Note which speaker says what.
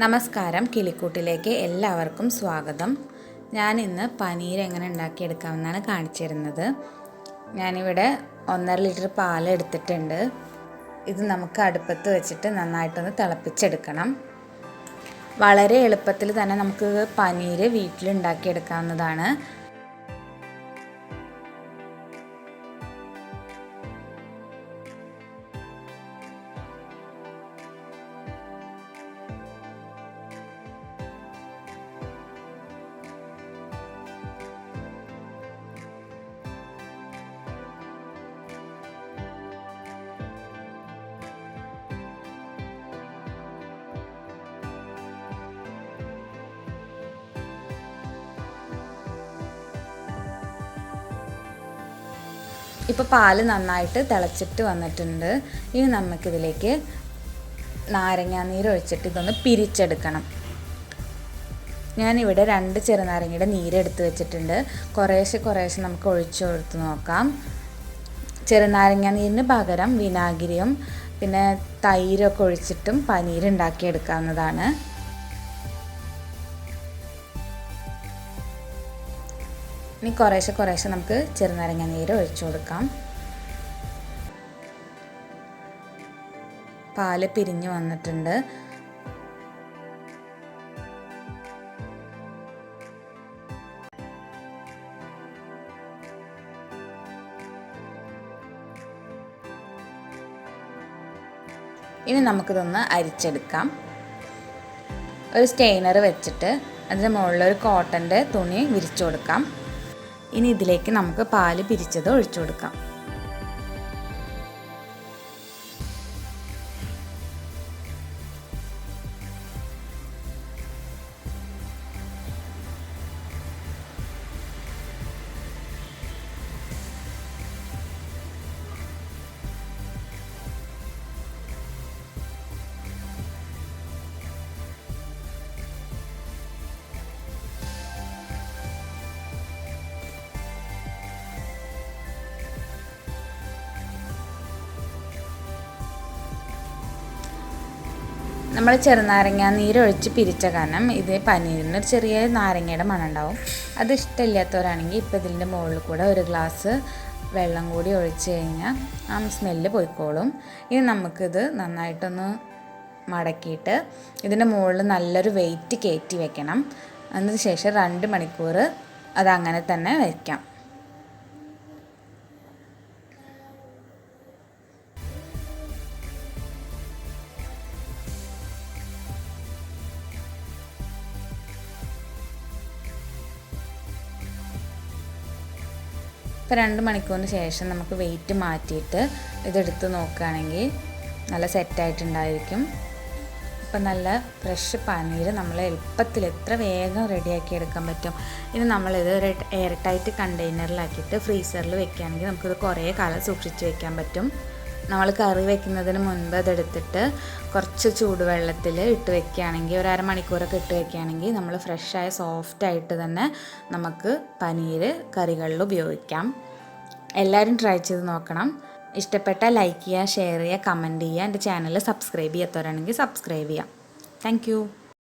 Speaker 1: നമസ്കാരം, കിളിക്കൂട്ടിലേക്ക് എല്ലാവർക്കും സ്വാഗതം. ഞാൻ ഇന്ന് പനീർ എങ്ങനെ ഉണ്ടാക്കിയെടുക്കാമെന്നാണ് കാണിച്ചു തരുന്നത്. ഞാനിവിടെ 1.5 ലിറ്റർ പാൽ എടുത്തിട്ടുണ്ട്. ഇത് നമുക്ക് അടുപ്പത്ത് വെച്ചിട്ട് നന്നായിട്ടൊന്ന് തിളപ്പിച്ചെടുക്കണം. വളരെ എളുപ്പത്തിൽ തന്നെ നമുക്ക് പനീർ വീട്ടിലുണ്ടാക്കിയെടുക്കാവുന്നതാണ്. ഇപ്പോൾ പാല് നന്നായിട്ട് തിളച്ചിട്ട് വന്നിട്ടുണ്ട്. ഇനി നമുക്കിതിലേക്ക് നാരങ്ങാനീര് ഒഴിച്ചിട്ട് ഇതൊന്ന് പിരിച്ചെടുക്കണം. ഞാനിവിടെ 2 ചെറുനാരങ്ങയുടെ നീരെടുത്ത് വെച്ചിട്ടുണ്ട്. കുറേശ്ശെ നമുക്ക് ഒഴിച്ചു കൊടുത്ത് നോക്കാം. ചെറുനാരങ്ങ നീരിന് പകരം വിനാഗിരിയും പിന്നെ തൈരൊക്കെ ഒഴിച്ചിട്ടും പനീർ ഉണ്ടാക്കിയെടുക്കാവുന്നതാണ്. ഇനി കുറേശ്ശെ നമുക്ക് ചെറുനാരങ്ങ നീര് ഒഴിച്ചു കൊടുക്കാം. പാല് പിരിഞ്ഞു വന്നിട്ടുണ്ട്. ഇനി നമുക്കിതൊന്ന് അരിച്ചെടുക്കാം. ഒരു സ്റ്റെയിനർ വെച്ചിട്ട് അതിൻ്റെ മുകളിൽ ഒരു കോട്ടൻ്റെ തുണി വിരിച്ചു കൊടുക്കാം. ഇനി ഇതിലേക്ക് നമുക്ക് പാല് പിരിച്ചത് ഒഴിച്ചു കൊടുക്കാം. നമ്മൾ ചെറുനാരങ്ങ നീരൊഴിച്ച് പിരിച്ച കാരണം ഇത് പനീരിന് ഒരു ചെറിയ നാരങ്ങയുടെ മണം ഉണ്ടാവും. അത് ഇഷ്ടമില്ലാത്തവരാണെങ്കിൽ ഇപ്പോൾ ഇതിൻ്റെ മുകളിൽ കൂടെ ഒരു ഗ്ലാസ് വെള്ളം കൂടി ഒഴിച്ച് കഴിഞ്ഞാൽ ആ സ്മെല്ല് പോയിക്കോളും. ഇനി നമുക്കിത് നന്നായിട്ടൊന്ന് മടക്കിയിട്ട് ഇതിൻ്റെ മുകളിൽ നല്ലൊരു വെയിറ്റ് കയറ്റി വെക്കണം. അതിന് ശേഷം 2 മണിക്കൂർ അതങ്ങനെ തന്നെ വയ്ക്കാം. ഇപ്പോൾ 2 മണിക്കൂറിന് ശേഷം നമുക്ക് വെയിറ്റ് മാറ്റിയിട്ട് ഇതെടുത്ത് നോക്കുകയാണെങ്കിൽ നല്ല സെറ്റായിട്ടുണ്ടായിരിക്കും. ഇപ്പം നല്ല ഫ്രഷ് പനീർ നമ്മൾ എളുപ്പത്തിൽ എത്ര വേഗം റെഡിയാക്കി എടുക്കാൻ പറ്റും. ഇനി നമ്മളിത് ഒരു എയർ ടൈറ്റ് കണ്ടെയ്നറിലാക്കിയിട്ട് ഫ്രീസറിൽ വെക്കുകയാണെങ്കിൽ നമുക്കിത് കുറേ കാലം സൂക്ഷിച്ച് വെക്കാൻ പറ്റും. നമ്മൾ കറി വെക്കുന്നതിന് മുൻപ് അതെടുത്തിട്ട് കുറച്ച് ചൂടുവെള്ളത്തിൽ ഇട്ട് വെക്കുകയാണെങ്കിൽ ഒരു അരമണിക്കൂറൊക്കെ ഇട്ട് വെക്കുകയാണെങ്കിൽ നമ്മൾ ഫ്രഷായ സോഫ്റ്റായിട്ട് തന്നെ നമുക്ക് പനീർ കറികളിൽ ഉപയോഗിക്കാം. എല്ലാവരും ട്രൈ ചെയ്ത് നോക്കണം. ഇഷ്ടപ്പെട്ടാൽ ലൈക്ക് ചെയ്യുക, ഷെയർ ചെയ്യുക, കമൻറ്റ് ചെയ്യുക. എൻ്റെ ചാനൽ സബ്സ്ക്രൈബ് ചെയ്യാത്തവരാണെങ്കിൽ സബ്സ്ക്രൈബ് ചെയ്യാം. താങ്ക്